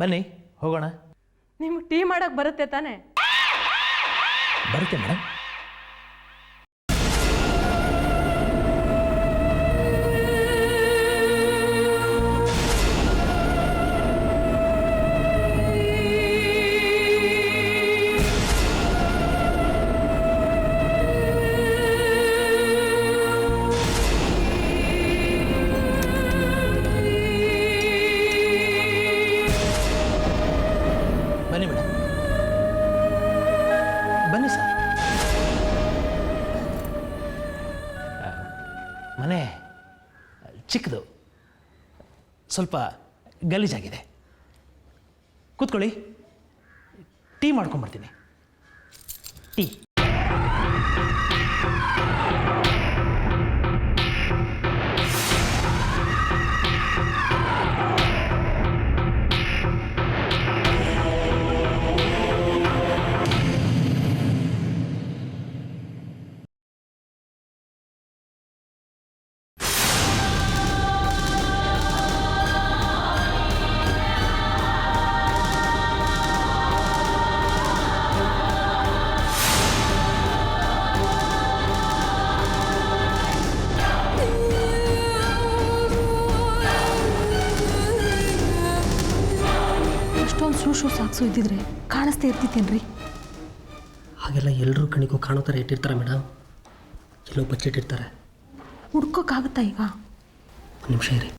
ಬನ್ನಿ ಹೋಗೋಣ. ನಿಮ್ಗೆ ಟೀ ಮಾಡಕ್ಕೆ ಬರುತ್ತೆ ತಾನೇ? ಬರುತ್ತೆ ಮೇಡಮ್. ಬನ್ನಿ ಮೇಡಮ್, ಬನ್ನಿ ಸರ್. ಮನೆ ಚಿಕ್ಕದು, ಸ್ವಲ್ಪ ಗಲೀಜಾಗಿದೆ. ಕೂತ್ಕೊಳ್ಳಿ, ಟೀ ಮಾಡ್ಕೊಂಬರ್ತೀನಿ. ಟೀ. ಶೂ ಸಾಕ್ಸು ಇದ್ದಿದ್ರೆ ಕಾಣಿಸ್ತಾ ಇರ್ತಿತ್ತೇನ್ರಿ? ಹಾಗೆಲ್ಲ ಎಲ್ಲರೂ ಕಣಿಗೂ ಕಾಣೋ ಥರ ಇಟ್ಟಿರ್ತಾರೆ ಮೇಡಮ್. ಎಲ್ಲೋ ಬಚ್ಚಿಟ್ಟಿರ್ತಾರೆ. ಹುಡ್ಕೋಕ್ಕಾಗುತ್ತಾ ಈಗ? ಒಂದು ನಿಮಿಷ ಇರಿ.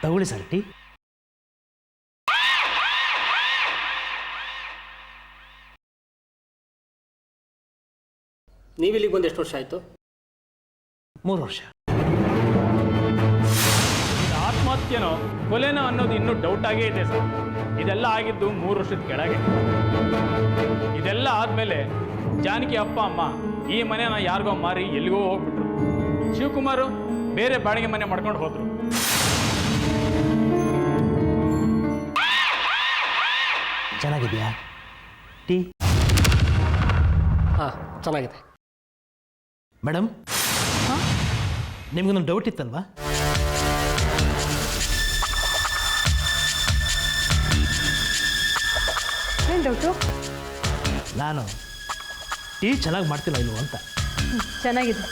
ತಗೊಳ್ಳಿ ಸರ್ ಟೀ. ನೀವಿಲ್ಲಿಗೆ ಬಂದು ಎಷ್ಟು ವರ್ಷ ಆಯಿತು? 3 ವರ್ಷ. ಆತ್ಮಹತ್ಯೆನೋ ಕೊಲೆನೋ ಅನ್ನೋದು ಇನ್ನೂ ಡೌಟ್ ಆಗೇ ಇದೆ ಸರ್. ಇದೆಲ್ಲ ಆಗಿದ್ದು 3 ವರ್ಷದ ಕೆಳಗೆ. ಇದೆಲ್ಲ ಆದಮೇಲೆ ಜಾನಕಿ ಅಪ್ಪ ಅಮ್ಮ ಈ ಮನೆನ ಯಾರಿಗೋ ಮಾರಿ ಎಲ್ಲಿಗೋ ಹೋಗ್ಬಿಟ್ರು. ಶಿವಕುಮಾರು ಬೇರೆ ಬಾಡಿಗೆ ಮನೆ ಮಾಡ್ಕೊಂಡು ಹೋದ್ರು. ಚೆನ್ನಾಗಿದೆಯಾ ಟೀ? ಹಾಂ, ಚೆನ್ನಾಗಿದೆ. ಮೇಡಮ್, ನಿಮ್ಗೊಂದು ಡೌಟ್ ಇತ್ತಲ್ವಾ? ಏನು ಡೌಟು? ನಾನು ಟೀ ಚೆನ್ನಾಗಿ ಮಾಡ್ತೀನೋ ಇಲ್ವೋ ಅಂತ. ಚೆನ್ನಾಗಿದೆ.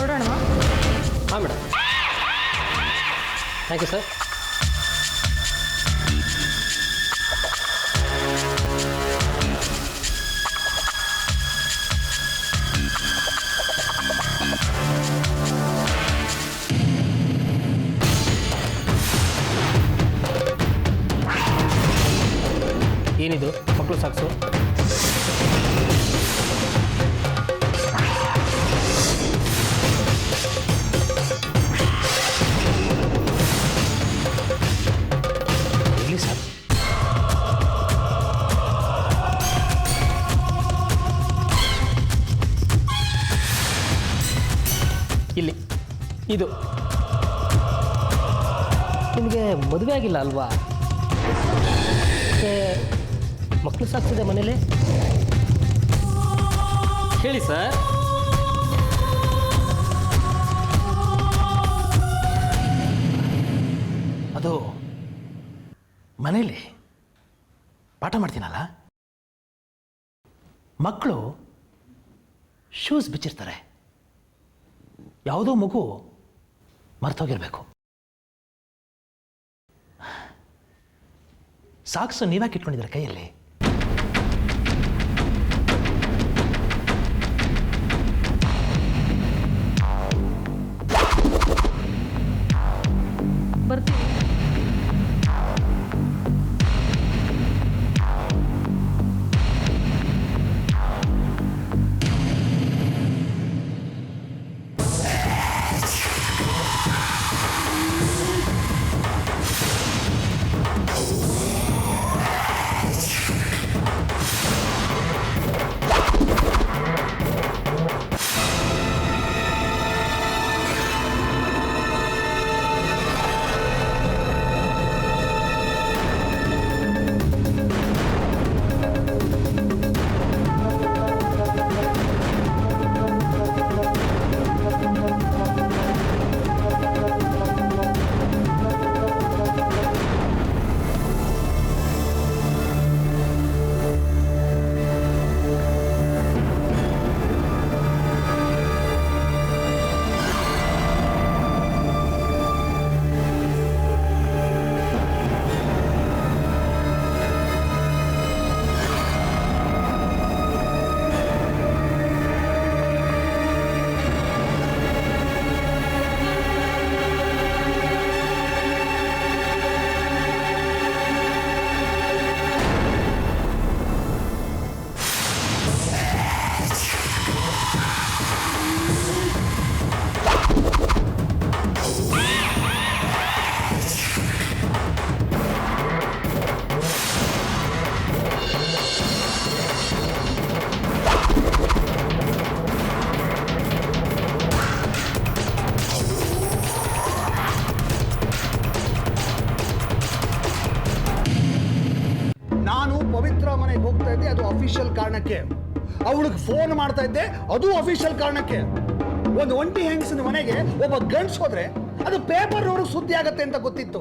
ನೋಡೋಣವಾ? ಹಾಂ ಮೇಡಮ್. Thank you sir. ಏನಿದು ಮಕ್ಕಳು ಸಾಕ್ಸು? ಇರಲಿ ಸರ್. ಇಲ್ಲಿ ಇದು ನಿಮಗೆ ಮದುವೆ ಆಗಿಲ್ಲ ಅಲ್ವಾ? ಮಕ್ಕಳು ಸಾಕ್ತಿದೆ ಮನೇಲಿ? ಹೇಳಿ ಸರ್. ಅದು ಮನೇಲಿ ಪಾಠ ಮಾಡ್ತೀನಲ್ಲ, ಮಕ್ಕಳು ಶೂಸ್ ಬಿಚ್ಚಿರ್ತಾರೆ. ಯಾವುದೋ ಮಗು ಮರ್ತೋಗಿರ್ಬೇಕು. ಸಾಕ್ಸು ನೀವ್ಯಾಕೆ ಇಟ್ಕೊಂಡಿದ್ದೀರ ಕೈಯಲ್ಲಿ? ಬರ್ತೀನಿ. ಪವಿತ್ರ ಮನೆಗೆ ಹೋಗ್ತಾ ಇದ್ದೆ, ಅದು ಅಫಿಷಿಯಲ್ ಕಾರಣಕ್ಕೆ. ಅವಳಿಗೆ ಫೋನ್ ಮಾಡ್ತಾ ಇದ್ದೆ, ಅದು ಅಫಿಷಿಯಲ್ ಕಾರಣಕ್ಕೆ. ಒಂದು ಒಂಟಿ ಹೆಂಗಸಿನ ಮನೆಗೆ ಒಬ್ಬ ಗಂಡ್ಸ್ ಹೋದ್ರೆ ಅದು ಪೇಪರ್ ಅವ್ರಿಗೆ ಸುದ್ದಿ ಆಗತ್ತೆ ಅಂತ ಗೊತ್ತಿತ್ತು.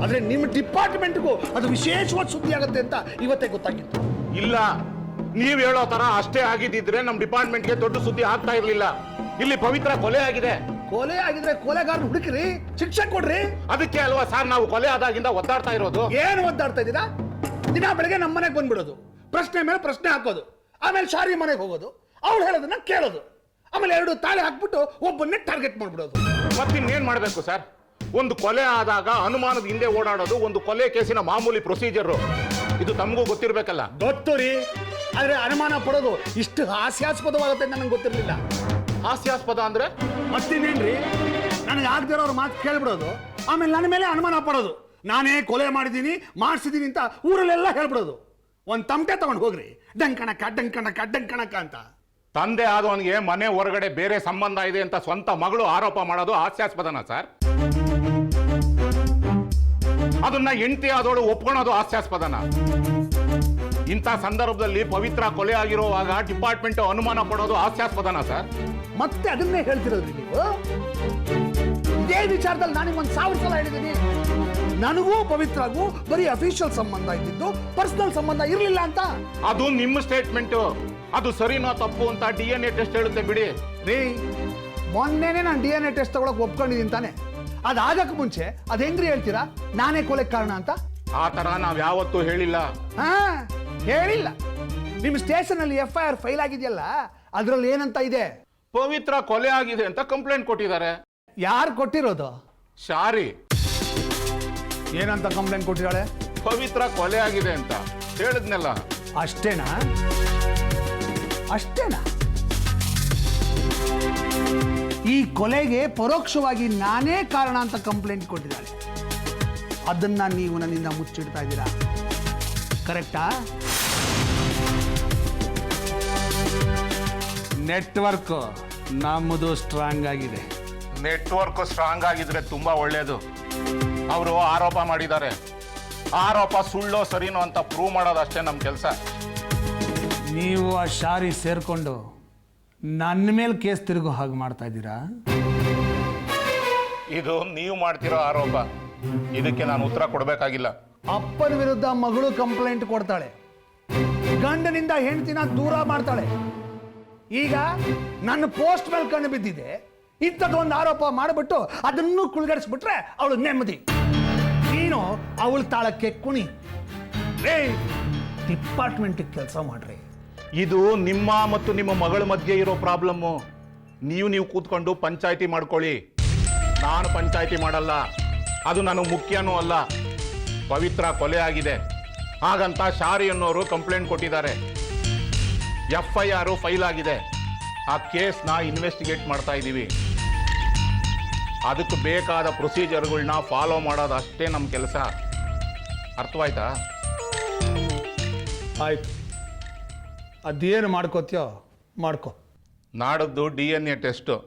ಆದ್ರೆ ನಿಮ್ಮ ಡಿಪಾರ್ಟ್ಮೆಂಟ್ಗೂ ಅದು ವಿಶೇಷವಾದ ಸುದ್ದಿ ಆಗತ್ತೆ ಅಂತ ಇವತ್ತೇ ಗೊತ್ತಾಗಿತ್ತು. ಇಲ್ಲ, ನೀವ್ ಹೇಳೋ ತರ ಅಷ್ಟೇ ಆಗಿದ್ದಿದ್ರೆ ನಮ್ ಡಿಪಾರ್ಟ್ಮೆಂಟ್ಗೆ ದೊಡ್ಡ ಸುದ್ದಿ ಆಗ್ತಾ ಇರ್ಲಿಲ್ಲ. ಇಲ್ಲಿ ಪವಿತ್ರ ಕೊಲೆ ಆಗಿದೆ. ಕೊಲೆ ಆಗಿದ್ರೆ ಕೊಲೆಗಾರನ ಹುಡುಕ್ರಿ, ಶಿಕ್ಷೆ ಕೊಡ್ರಿ. ಅದಕ್ಕೆ ಅಲ್ವಾ ಸರ್ ನಾವು ಕೊಲೆ ಆದಾಗಿಂದ ಒದ್ದಾಡ್ತಾ ಇರೋದು. ಏನು ಒದ್ದಾಡ್ತಾ ಇದ್ದೀರಾ? ದಿನ ಬೆಳಗ್ಗೆ ನಮ್ಮ ಮನೆಗೆ ಬಂದ್ಬಿಡೋದು, ಪ್ರಶ್ನೆ ಮೇಲೆ ಪ್ರಶ್ನೆ ಹಾಕೋದು, ಆಮೇಲೆ ಶಾರಿ ಮನೆಗೆ ಹೋಗೋದು, ಅವ್ಳು ಹೇಳೋದನ್ನ ಕೇಳೋದು, ಆಮೇಲೆ ಎರಡು ತಾಳೆ ಹಾಕ್ಬಿಟ್ಟು ಒಬ್ಬನ್ನೇ ಟಾರ್ಗೆಟ್ ಮಾಡ್ಬಿಡೋದು. ಮತ್ತಿನ್ನೇನ್ ಮಾಡ್ಬೇಕು ಸರ್? ಒಂದು ಕೊಲೆ ಆದಾಗ ಅನುಮಾನದ ಹಿಂದೆ ಓಡಾಡೋದು ಒಂದು ಕೊಲೆ ಕೇಸಿನ ಮಾಮೂಲಿ ಪ್ರೊಸೀಜರ್. ಇದು ತಮಗೂ ಗೊತ್ತಿರ್ಬೇಕಲ್ಲ. ಗೊತ್ತು ರೀ, ಆದ್ರೆ ಅನುಮಾನ ಪಡೋದು ಇಷ್ಟು ಹಾಸ್ಯಾಸ್ಪದವಾಗುತ್ತೆ ಅಂತ ನನಗೆ ಗೊತ್ತಿರಲಿಲ್ಲ. ಹಾಸ್ಯಾಸ್ಪದ ಅಂದ್ರೆ ಮತ್ತಿನ್ನೇನ್ರಿ, ನನಗೆ ಆಗದಿರೋರು ಮಾತು ಕೇಳ್ಬಿಡೋದು, ಆಮೇಲೆ ನನ್ನ ಮೇಲೆ ಅನುಮಾನ ಪಡೋದು, ನಾನೇ ಕೊಲೆ ಮಾಡಿದ್ದೀನಿ ಮಾಡಿಸಿದ್ದೀನಿ ಅಂತ ಊರಲ್ಲೆಲ್ಲ ಹೇಳ್ಬಿಡೋದು. ಒಂದು ತಮಟೆ ತಗೊಂಡು ಹೋಗ್ರಿ, ಡಂಕಣಕ ಡಂಕಣಕ ಡಂಕಣಕ ಅಂತ. ತಂದೆ ಆದವನಿಗೆ ಮನೆ ಹೊರಗಡೆ ಬೇರೆ ಸಂಬಂಧ ಇದೆ ಅಂತ ಸ್ವಂತ ಮಗಳು ಆರೋಪ ಮಾಡೋದು ಹಾಸ್ಯಾಸ್ಪದನ ಸರ್? ಅದನ್ನ ಹೆಂಡತಿ ಆದವಳು ಒಪ್ಕೊಳೋದು ಹಾಸ್ಯಾಸ್ಪದನ? ಇಂಥ ಸಂದರ್ಭದಲ್ಲಿ ಪವಿತ್ರ ಕೊಲೆ ಆಗಿರುವಾಗ ಡಿಪಾರ್ಟ್ಮೆಂಟ್ ಅನುಮಾನ ಪಡೋದು ಹಾಸ್ಯಾಸ್ಪದನ ಸರ್? ಮತ್ತೆ ಅದನ್ನೇ ಹೇಳ್ತಿರೋದ್ರಿ ನೀವು. ಇದೇ ವಿಚಾರದಲ್ಲಿ ನಾನು ಒಂದು 1000 ಸಲ ಹೇಳಿದ್ದೀನಿ. ನನಗೂ ಪವಿತ್ರಗೂ ಬರೀ ಅಫಿಷಿಯಲ್ ಸಂಬಂಧ ಇದ್ದಿದ್ದು, ಪರ್ಸನಲ್ ಸಂಬಂಧ ಇರಲಿಲ್ಲ ಅಂತ. ಅದು ನಿಮ್ಮ ಸ್ಟೇಟ್ಮೆಂಟ್. ಅದು ಸರಿನೋ ತಪ್ಪು ಅಂತ DNA ಟೆಸ್ಟ್ ಹೇಳುತ್ತೆ ಬಿಡಿ. ರೀ, ಮೊನ್ನೆನೆ ನಾನು DNA ಟೆಸ್ಟ್ ತಗೊಳಕ್ ಒಪ್ಕೊಂಡಿದ್ದೀನಿ ತಾನೆ. ಅದಾಗಕ್ಕೆ ಮುಂಚೆ ಅದ್ ಹೆಂಗ್ರಿ ಹೇಳ್ತೀರಾ ನಾನೇ ಕೊಲೆ ಕಾರಣ ಅಂತ? ಆ ತರ ನಾವ್ ಯಾವತ್ತೂ ಹೇಳಿಲ್ಲ. ಹಾ, ಹೇಳಿಲ್ಲ. ನಿಮ್ ಸ್ಟೇಷನ್ ಅಲ್ಲಿ FIR ಫೈಲ್ ಆಗಿದೆಯಲ್ಲ, ಅದ್ರಲ್ಲಿ ಏನಂತ ಇದೆ? ಪವಿತ್ರ ಕೊಲೆ ಆಗಿದೆ ಅಂತ ಕಂಪ್ಲೇಂಟ್ ಕೊಟ್ಟಿದ್ದಾರೆ. ಯಾರು ಕೊಟ್ಟಿರೋದು? ಶಾರಿ. ಏನಂತ ಕಂಪ್ಲೇಂಟ್ ಕೊಟ್ಟಿದ್ದಾಳೆ? ಪವಿತ್ರ ಕೊಲೆ ಆಗಿದೆ ಅಂತ ಹೇಳಿದ್ನಲ್ಲ. ಅಷ್ಟೇನಾ? ಅಷ್ಟೇನಾ? ಈ ಕೊಲೆಗೆ ಪರೋಕ್ಷವಾಗಿ ನಾನೇ ಕಾರಣ ಅಂತ ಕಂಪ್ಲೇಂಟ್ ಕೊಟ್ಟಿದ್ದಾಳೆ. ಅದನ್ನ ನೀವು ನನ್ನಿಂದ ಮುಚ್ಚಿಡ್ತಾ ಇದ್ದೀರಾ, ಕರೆಕ್ಟಾ? ನೆಟ್ವರ್ಕ್ ನಮ್ಮದು ಸ್ಟ್ರಾಂಗ್ ಆಗಿದೆ. ನೆಟ್ವರ್ಕ್ ಸ್ಟ್ರಾಂಗ್ ಆಗಿದ್ರೆ ತುಂಬಾ ಒಳ್ಳೇದು. ಅವರು ಆರೋಪ ಮಾಡಿದ್ದಾರೆ. ಆರೋಪ ಸುಳ್ಳೋ ಸರಿನೋ ಅಂತ ಪ್ರೂವ್ ಮಾಡೋದಷ್ಟೇ ನಮ್ಮ ಕೆಲಸ. ನೀವು ಆ ಶಾರಿ ಸೇರ್ಕೊಂಡು ನನ್ನ ಮೇಲೆ ಕೇಸ್ ತಿರುಗೋ ಹಾಗೆ ಮಾಡ್ತಾ ಇದ್ದೀರಾ? ಇದು ನೀವು ಮಾಡ್ತಿರೋ ಆರೋಪ. ಇದಕ್ಕೆ ನಾನು ಉತ್ತರ ಕೊಡಬೇಕಾಗಿಲ್ಲ. ಅಪ್ಪನ ವಿರುದ್ಧ ಮಗಳು ಕಂಪ್ಲೇಂಟ್ ಕೊಡ್ತಾಳೆ, ಗಂಡನಿಂದ ಹೆಂಡತಿನ ದೂರ ಮಾಡ್ತಾಳೆ. ಈಗ ನನ್ನ ಪೋಸ್ಟ್ ಮೇಲೆ ಕಣ್ಣು ಬಿದ್ದಿದೆ, ಇಂಥದ್ದೊಂದು ಆರೋಪ ಮಾಡಿಬಿಟ್ಟು ಅದನ್ನು ಕುಳ್ಗಡಿಸ್ಬಿಟ್ರೆ ಅವಳು ನೆಮ್ಮದಿ. ನೀನು ಅವಳ ತಾಳಕ್ಕೆ ಕುಣಿ. ಡಿಪಾರ್ಟ್ಮೆಂಟ್ ಕೆಲಸ ಮಾಡ್ರಿ. ಇದು ನಿಮ್ಮ ಮತ್ತು ನಿಮ್ಮ ಮಗಳ ಮಧ್ಯೆ ಇರೋ ಪ್ರಾಬ್ಲಮ್ಮು. ನೀವು ಕೂತ್ಕೊಂಡು ಪಂಚಾಯಿತಿ ಮಾಡ್ಕೊಳ್ಳಿ. ನಾನು ಪಂಚಾಯಿತಿ ಮಾಡಲ್ಲ. ಅದು ನನಗೆ ಮುಖ್ಯನೂ ಅಲ್ಲ. ಪವಿತ್ರ ಕೊಲೆ ಆಗಿದೆ ಹಾಗಂತ ಶಾರಿ ಅನ್ನೋರು ಕಂಪ್ಲೇಂಟ್ ಕೊಟ್ಟಿದ್ದಾರೆ. FIR ಫೈಲ್ ಆಗಿದೆ. ಆ ಕೇಸ್ನ ಇನ್ವೆಸ್ಟಿಗೇಟ್ ಮಾಡ್ತಾ ಇದ್ದೀವಿ. ಅದಕ್ಕೆ ಬೇಕಾದ ಪ್ರೊಸೀಜರ್ಗಳನ್ನ ಫಾಲೋ ಮಾಡೋದು ಅಷ್ಟೇ ನಮ್ಮ ಕೆಲಸ. ಅರ್ಥವಾಯ್ತಾ? ಆಯ್ತು, ಅದೇನು ಮಾಡ್ಕೋತೀಯೋ ಮಾಡ್ಕೋ. ನಾಡದ್ದು DNA ಟೆಸ್ಟು.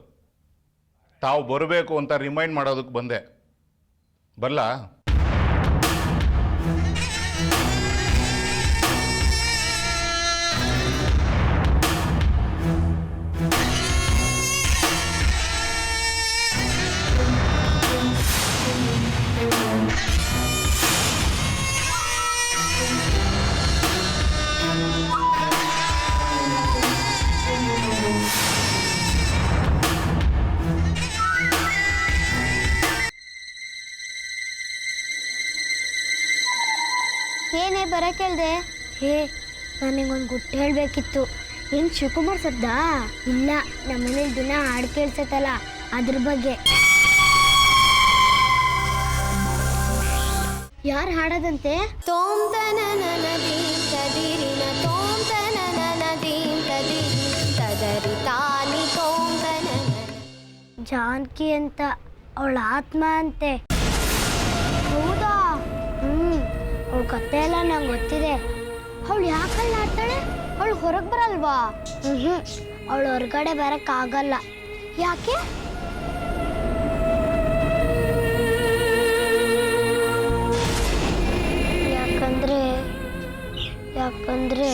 ತಾವು ಬರಬೇಕು ಅಂತ ರಿಮೈಂಡ್ ಮಾಡೋದಕ್ಕೆ ಬಂದೆ. ಬರಲಾ? ಏನೇ ಬರಕೇಳ್ದೆ? ಹೇ, ನನಗೊಂದು ಗುಟ್ಟು ಹೇಳಬೇಕಿತ್ತು. ಏನು ಶಿವಕುಮಾರ್ ಸರ್ದಾ? ಇಲ್ಲ, ನಮ್ಮನೇಲಿ ದಿನ ಹಾಡು ಕೇಳ್ಸತ್ತಲ್ಲ ಅದ್ರ ಬಗ್ಗೆ. ಯಾರು ಹಾಡೋದಂತೆ? ಜಾನಕಿ ಅಂತ, ಅವಳ ಆತ್ಮ ಅಂತೆ. ಹೌದಾ? ಅವಳ ಕತೆ ಎಲ್ಲ ನಂಗೆ ಗೊತ್ತಿದೆ. ಅವಳು ಯಾಕಲ್ಲ ಆಡ್ತಾಳೆ? ಅವಳು ಹೊರಗೆ ಬರಲ್ವಾ? ಅವಳು ಹೊರಗಡೆ ಬರೋಕ್ಕಾಗಲ್ಲ. ಯಾಕೆ? ಯಾಕಂದ್ರೆ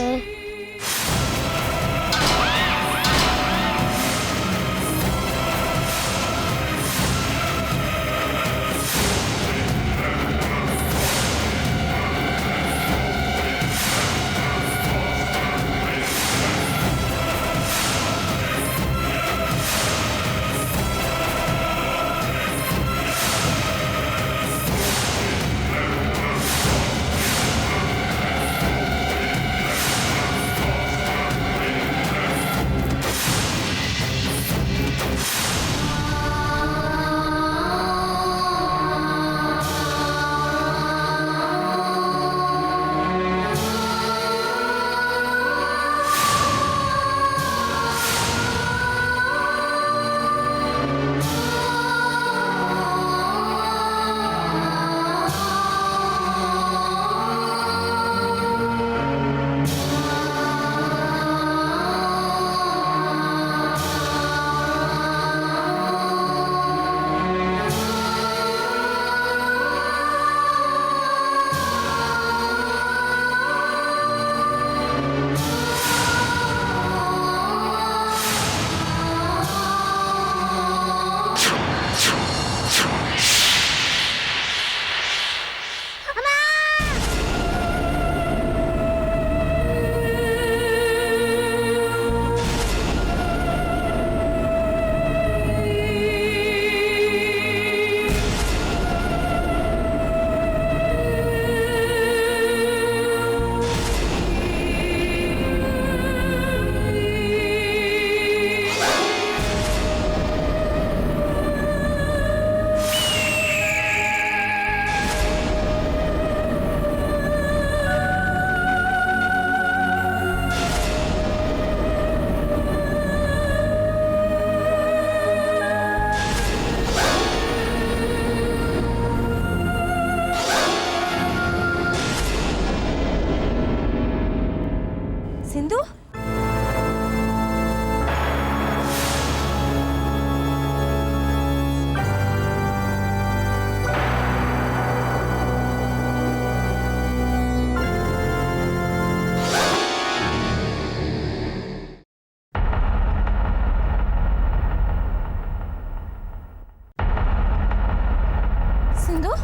ಸಿಂಧು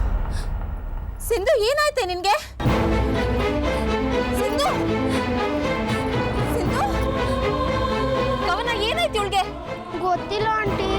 ಸಿಂಧು ಏನಾಯ್ತೆ ನಿನ್ಗೆ ಸಿಂಧು ಸಿಂಧು ಕವನ ಏನಾಯ್ತು ಇವಳಿಗೆ ಗೊತ್ತಿಲ್ಲ ಆಂಟಿ